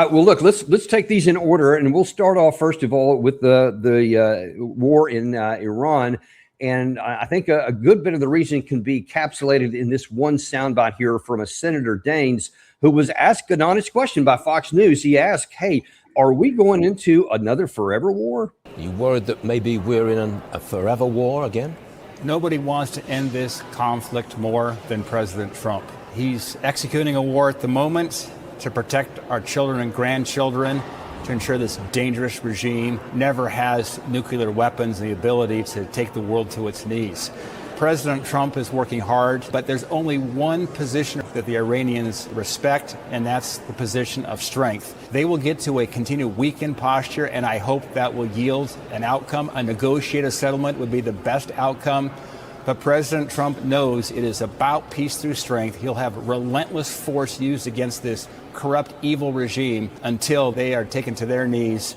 Well, look, let's take these in order, and we'll start off first of all with the war in Iran. And I think a good bit of the reason can be encapsulated in this one soundbite here from a Senator Daines, who was asked an honest question by Fox News. He asked, "Hey, are we going into another forever war?" Are you worried that maybe we're in a forever war again? Nobody wants to end this conflict more than President Trump. He's executing a war at the moment to protect our children and grandchildren, to ensure this dangerous regime never has nuclear weapons and the ability to take the world to its knees. President Trump is working hard, but there's only one position that the Iranians respect, and that's the position of strength. They will get to a continued weakened posture, and I hope that will yield an outcome. A negotiated settlement would be the best outcome. But President Trump knows it is about peace through strength. He'll have relentless force used against this corrupt, evil regime until they are taken to their knees.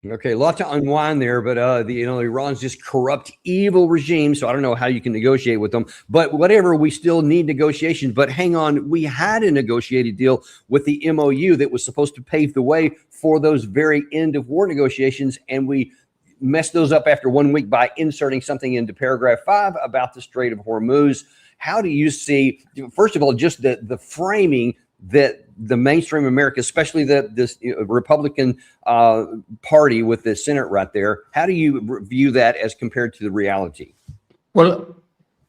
Okay, a lot to unwind there, but Iran's just corrupt, evil regime. So I don't know how you can negotiate with them. But whatever, we still need negotiations. But hang on, we had a negotiated deal with the MOU that was supposed to pave the way for those very end of war negotiations, and we messed those up after 1 week by inserting something into paragraph 5 about the Strait of Hormuz. How do you see, first of all, just the framing that the mainstream America, especially this Republican party with the Senate right there, how do you view that as compared to the reality? Well,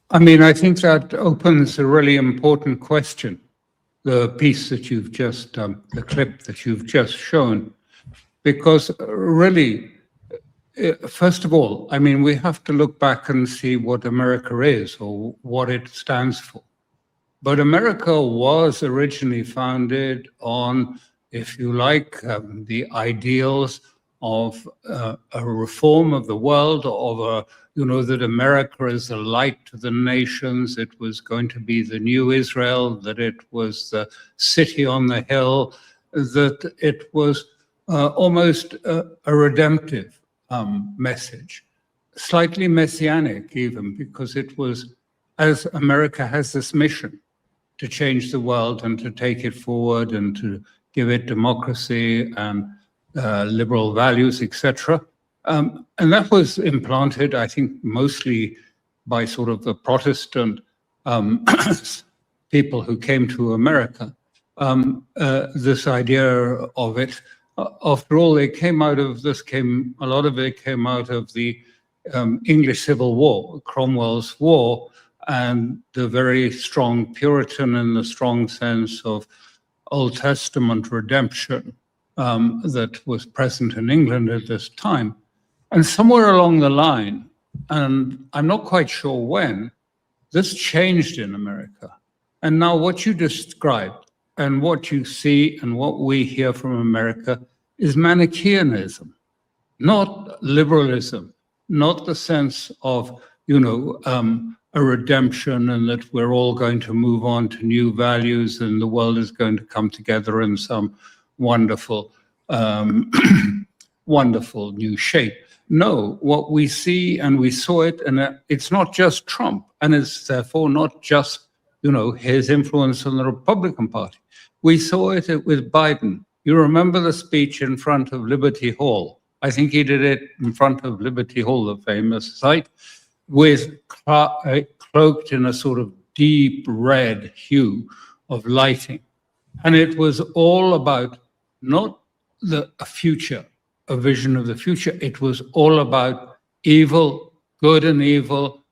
I mean, I think that opens a really important question, the piece that you've just, the clip that you've just shown, because really, first of all, I mean, we have to look back and see what America is or what it stands for. But America was originally founded on, if you like, the ideals of a reform of the world, of that America is a light to the nations. It was going to be the new Israel, that it was the city on the hill, that it was almost a redemptive message, slightly messianic even, because it was, as America has this mission to change the world and to take it forward and to give it democracy and liberal values, etc. And that was implanted, I think, mostly by sort of the Protestant people who came to America, this idea of it. After all, a lot of it came out of the English Civil War, Cromwell's war, and the very strong Puritan and the strong sense of Old Testament redemption that was present in England at this time. And somewhere along the line, and I'm not quite sure when, this changed in America. And now what you described and what you see and what we hear from America is Manichaeanism, not liberalism, not the sense of, a redemption and that we're all going to move on to new values and the world is going to come together in some wonderful, wonderful new shape. No, what we see, and we saw it, and it's not just Trump, and it's therefore not just, his influence on the Republican Party. We saw it with Biden. You remember the speech in front of Liberty Hall? I think he did it in front of Liberty Hall, the famous site, with cloaked in a sort of deep red hue of lighting. And it was all about not a future, a vision of the future. It was all about evil, good and evil.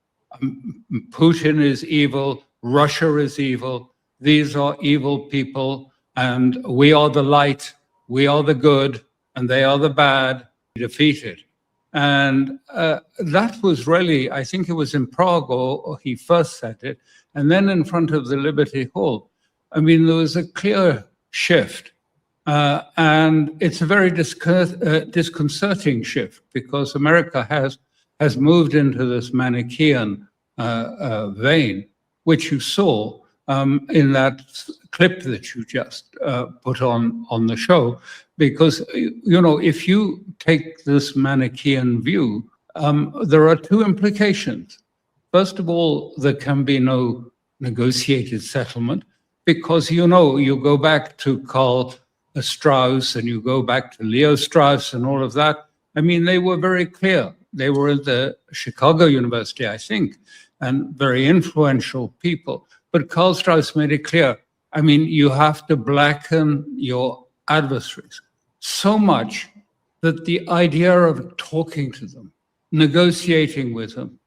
Putin is evil. Russia is evil. These are evil people. And we are the light, we are the good, and they are the bad, defeated. And that was really, I think it was in Prague, or he first said it, and then in front of the Liberty Hall. I mean, there was a clear shift. And it's a very disconcerting shift, because America has moved into this Manichaean vein, which you saw in that clip that you just put on the show. Because, if you take this Manichaean view, there are two implications. First of all, there can be no negotiated settlement, because, you go back to Karl Strauss and you go back to Leo Strauss and all of that, I mean, they were very clear. They were at the Chicago University, I think, and very influential people. But Karl Strauss made it clear, I mean, you have to blacken your adversaries so much that the idea of talking to them, negotiating with them,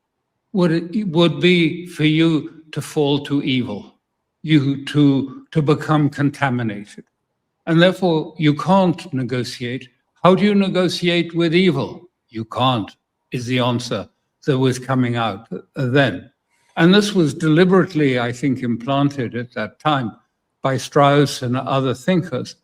would be for you to fall to evil, you to become contaminated. And therefore, you can't negotiate. How do you negotiate with evil? You can't, is the answer that was coming out then. And this was deliberately, I think, implanted at that time by Strauss and other thinkers,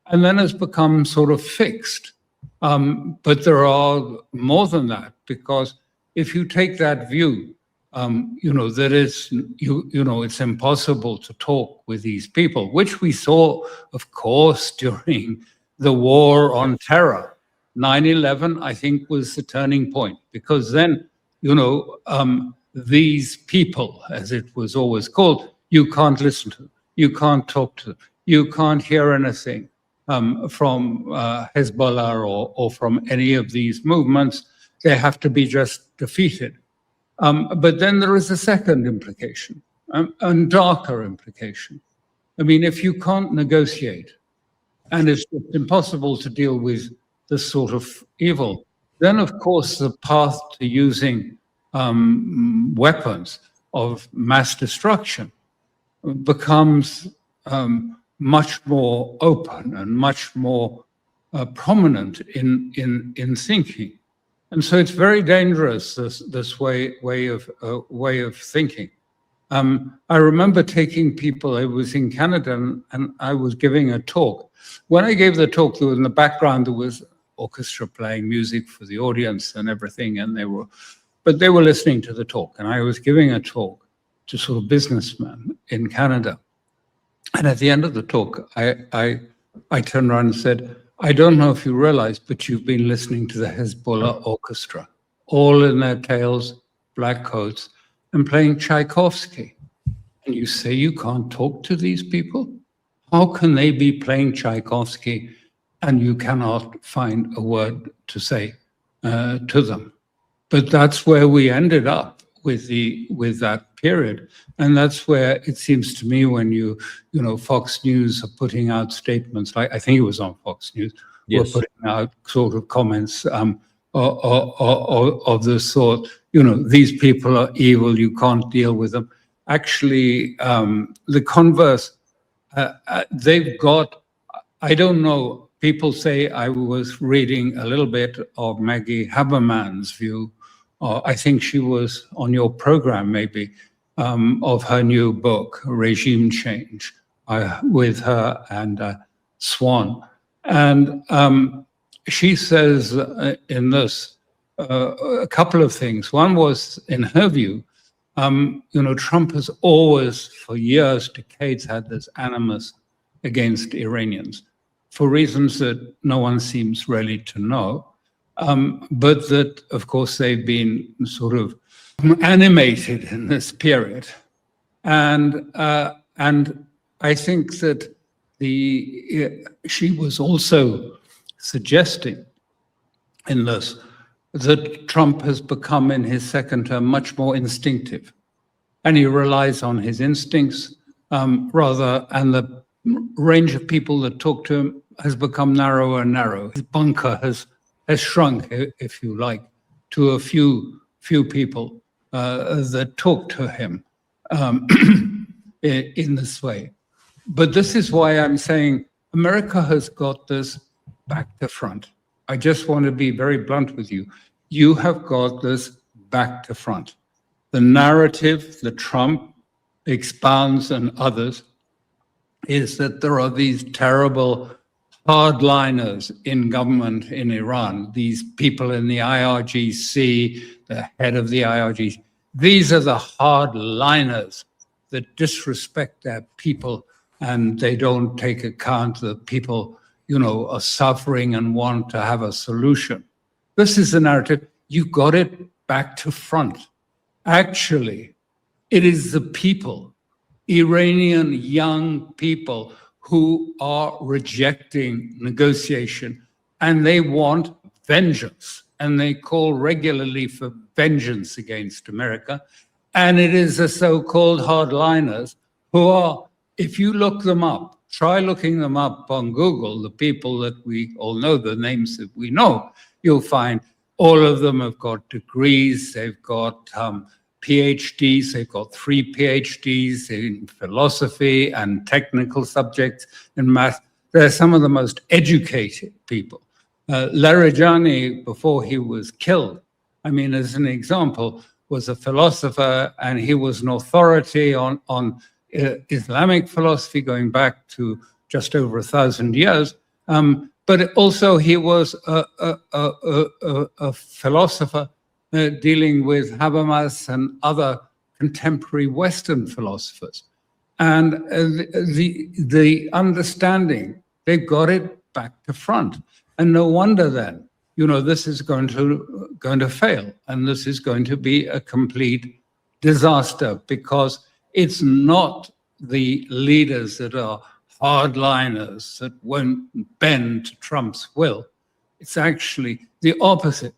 and then has become sort of fixed. But there are more than that, because if you take that view, that is, it's impossible to talk with these people, which we saw, of course, during the war on terror. 9/11, I think, was the turning point, because then, these people, as it was always called, you can't listen to them, you can't talk to them, you can't hear anything from Hezbollah or from any of these movements. They have to be just defeated. But then there is a second implication, and darker implication. I mean, if you can't negotiate, and it's impossible to deal with this sort of evil, then of course the path to using weapons of mass destruction becomes much more open and much more prominent in thinking. And so it's very dangerous, this way of thinking. I remember taking people, I was in Canada and I was giving a talk. When I gave the talk, there was in the background, there was orchestra playing music for the audience and everything, and they were listening to the talk. And I was giving a talk to sort of businessmen in Canada. And at the end of the talk, I turned around and said, I don't know if you realize, but you've been listening to the Hezbollah orchestra, all in their tails, black coats, and playing Tchaikovsky. And you say you can't talk to these people? How can they be playing Tchaikovsky and you cannot find a word to say to them? But that's where we ended up with that period. And that's where it seems to me when Fox News are putting out statements, like I think it was on Fox News, yes, were putting out sort of comments of this sort, these people are evil, you can't deal with them. Actually, the converse, they've got, I don't know, people say I was reading a little bit of Maggie Haberman's view, or I think she was on your program maybe, of her new book, Regime Change, with her and Swan. And she says in this a couple of things. One was, in her view, Trump has always, for years, decades, had this animus against Iranians for reasons that no one seems really to know. But that, of course, they've been sort of animated in this period. And I think that she was also suggesting in this that Trump has become, in his second term, much more instinctive. And he relies on his instincts and the range of people that talk to him has become narrower and narrower. His bunker has shrunk, if you like, to a few people that talk to him in this way. But this is why I'm saying America has got this back to front. I just want to be very blunt with you. You have got this back to front. The narrative that Trump expounds and others is that there are these terrible hardliners in government in Iran, these people in the IRGC, the head of the IRGC. These are the hardliners that disrespect their people, and they don't take account that people, are suffering and want to have a solution. This is the narrative. You got it back to front. Actually, it is the people, Iranian young people, who are rejecting negotiation, and they want vengeance, and they call regularly for vengeance against America. And it is the so-called hardliners who are, if you look them up, try looking them up on Google, the people that we all know, the names that we know, you'll find all of them have got degrees, they've got PhDs, they've got 3 PhDs in philosophy and technical subjects in math. They're some of the most educated people. Larijani, before he was killed, I mean, as an example, was a philosopher, and he was an authority on Islamic philosophy going back to just over 1,000 years. But also he was a philosopher dealing with Habermas and other contemporary Western philosophers. And the understanding, they've got it back to front. And no wonder then, this is going to fail, and this is going to be a complete disaster, because it's not the leaders that are hardliners that won't bend to Trump's will. It's actually the opposite.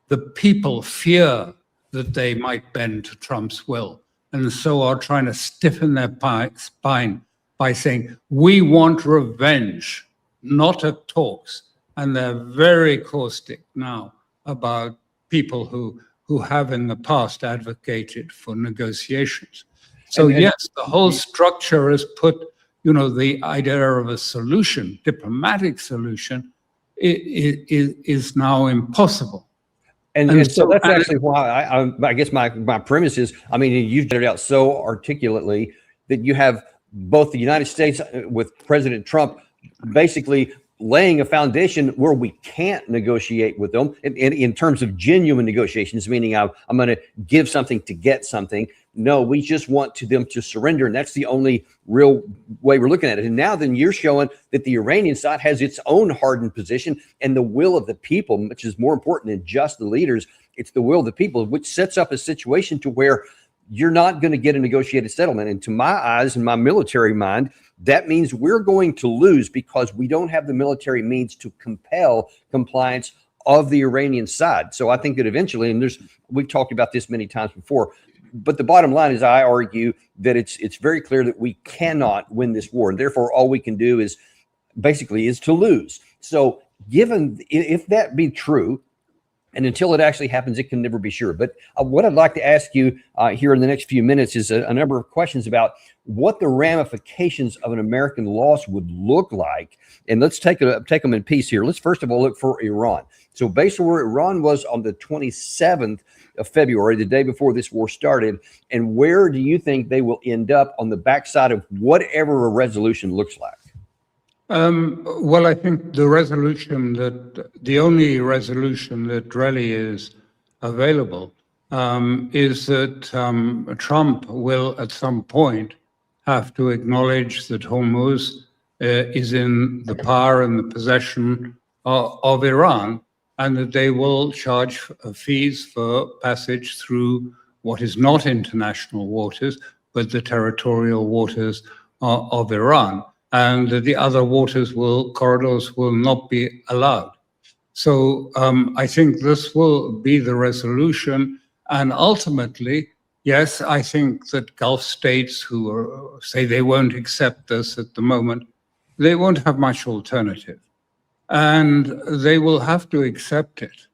The people fear that they might bend to Trump's will, and so are trying to stiffen their spine by saying, we want revenge, not at talks. And they're very caustic now about people who have in the past advocated for negotiations. So yes, the whole structure has put, the idea of a solution, diplomatic solution, is now impossible. And so that's actually why I guess my premise is, I mean, you've laid it out so articulately that you have both the United States with President Trump basically laying a foundation where we can't negotiate with them in terms of genuine negotiations, meaning I'm going to give something to get something. No, we just want them to surrender. And that's the only real way we're looking at it. And now then you're showing that the Iranian side has its own hardened position, and the will of the people, which is more important than just the leaders. It's the will of the people, which sets up a situation to where you're not going to get a negotiated settlement. And to my eyes and my military mind, that means we're going to lose, because we don't have the military means to compel compliance of the Iranian side. So I think that eventually, and we've talked about this many times before, but the bottom line is, I argue that it's very clear that we cannot win this war, and therefore all we can do is to lose. So given, if that be true, and until it actually happens, it can never be sure. But what I'd like to ask you here in the next few minutes is a number of questions about what the ramifications of an American loss would look like. And let's take them in piece here. Let's first of all look for Iran. So based on where Iran was on the 27th of February, the day before this war started, and where do you think they will end up on the backside of whatever a resolution looks like? Well, I think the only resolution that really is available is that Trump will at some point have to acknowledge that Hormuz is in the power and the possession of Iran, and that they will charge fees for passage through what is not international waters, but the territorial waters of Iran. And the other corridors will not be allowed. So I think this will be the resolution. And ultimately, yes, I think that Gulf states who say they won't accept this at the moment, they won't have much alternative. And they will have to accept it.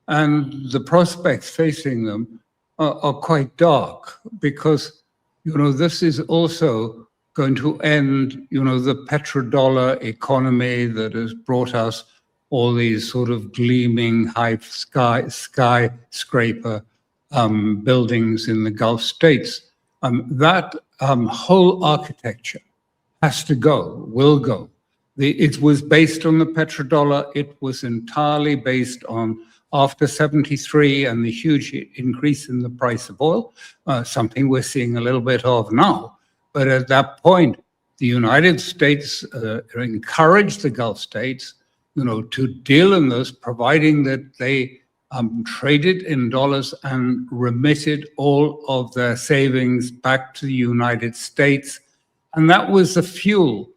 And the prospects facing them are quite dark, because, this is also going to end, the petrodollar economy that has brought us all these sort of gleaming high skyscraper buildings in the Gulf states. That whole architecture has to go, will go. It was based on the petrodollar. It was entirely based on, after 73 and the huge increase in the price of oil, something we're seeing a little bit of now. But at that point, the United States encouraged the Gulf states, to deal in this, providing that they traded in dollars and remitted all of their savings back to the United States. And that was the fuel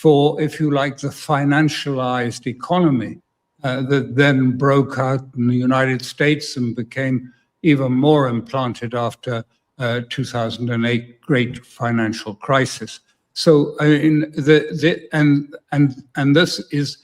for, if you like, the financialized economy that then broke out in the United States and became even more implanted after 2008 great financial crisis. So I mean, and this is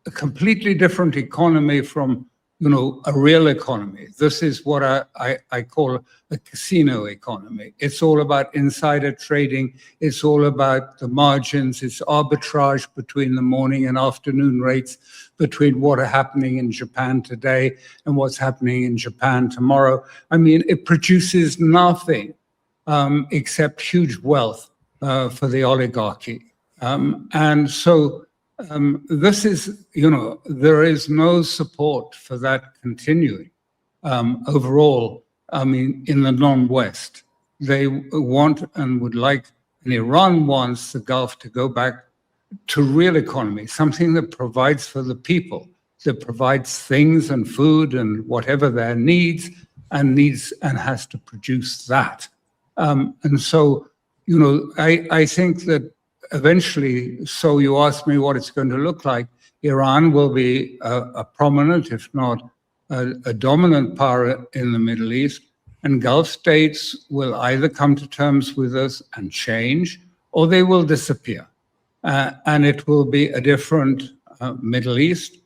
a completely different economy from, you know, a real economy. This is what I call a casino economy. It's all about insider trading. It's all about the margins. It's arbitrage between the morning and afternoon rates, between what are happening in Japan today and what's happening in Japan tomorrow. I mean, it produces nothing except huge wealth for the oligarchy. And so this is, you know, there is no support for that continuing overall. I mean, in the non-West, they want and would like, and Iran wants the Gulf to go back to real economy, something that provides for the people, that provides things and food and whatever their needs and has to produce that. And so, you know, I think that eventually, so you asked me what it's going to look like, Iran will be a prominent, if not a dominant power in the Middle East, and Gulf states will either come to terms with us and change, or they will disappear. And it will be a different Middle East,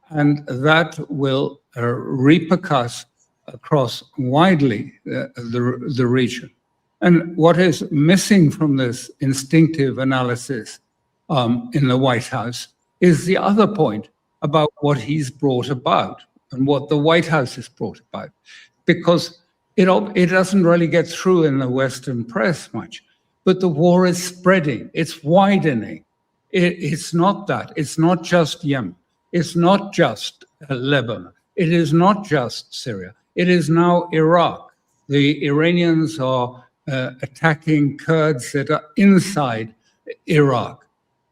and that will repercuss across widely the region. And what is missing from this instinctive analysis in the White House is the other point about what he's brought about and what the White House has brought about, because it doesn't really get through in the Western press much. But the war is spreading, it's widening. It's not that. It's not just Yemen. It's not just Lebanon. It is not just Syria. It is now Iraq. The Iranians are attacking Kurds that are inside Iraq.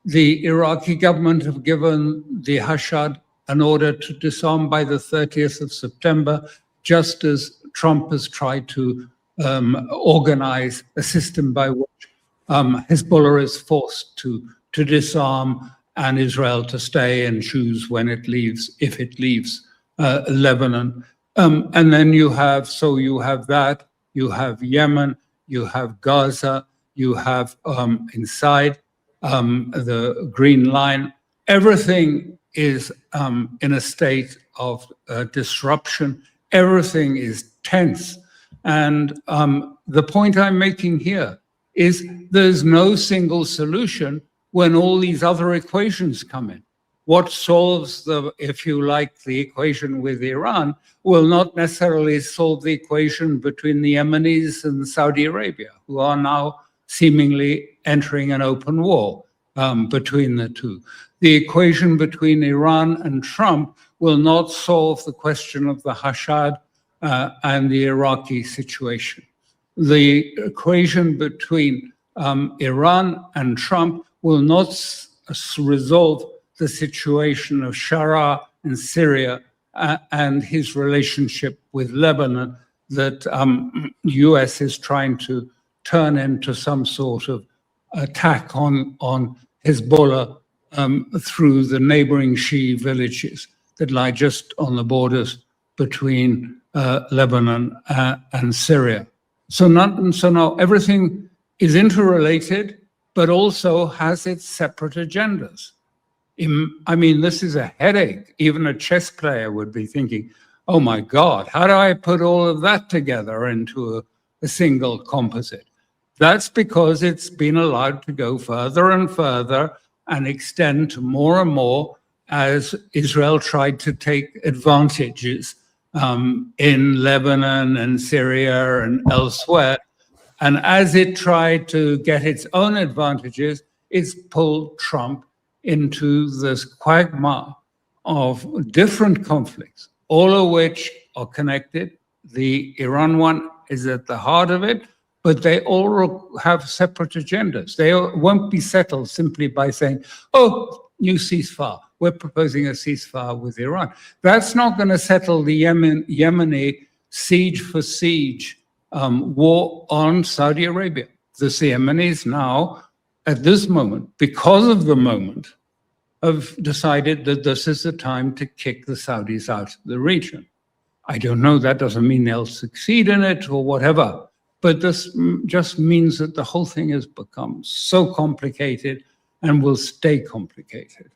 The Iraqi government have given the Hashad an order to disarm by the 30th of September, just as Trump has tried to organize a system by which Hezbollah is forced to disarm and Israel to stay and choose when it leaves, if it leaves Lebanon. And then you have that, you have Yemen, you have Gaza, you have inside the Green Line. Everything is in a state of disruption. Everything is tense. And the point I'm making here is there's no single solution when all these other equations come in. What solves the, if you like, the equation with Iran will not necessarily solve the equation between the Yemenis and Saudi Arabia, who are now seemingly entering an open war between the two. The equation between Iran and Trump will not solve the question of the Hashad and the Iraqi situation. The equation between Iran and Trump will not resolve the situation of Sharia in Syria and his relationship with Lebanon that US is trying to turn into some sort of attack on Hezbollah through the neighboring Shia villages that lie just on the borders between Lebanon and Syria. So now everything is interrelated, but also has its separate agendas. I mean, this is a headache. Even a chess player would be thinking, oh my God, how do I put all of that together into a single composite? That's because it's been allowed to go further and further and extend to more and more as Israel tried to take advantages in Lebanon and Syria and elsewhere. And as it tried to get its own advantages, it's pulled Trump into this quagmire of different conflicts, all of which are connected. The Iran one is at the heart of it, but they all have separate agendas. They won't be settled simply by saying, oh, new ceasefire. We're proposing a ceasefire with Iran. That's not going to settle the Yemeni siege for siege war on Saudi Arabia. The Yemenis now at this moment, because of the moment, have decided that this is the time to kick the Saudis out of the region. I don't know, that doesn't mean they'll succeed in it or whatever, but this just means that the whole thing has become so complicated and will stay complicated.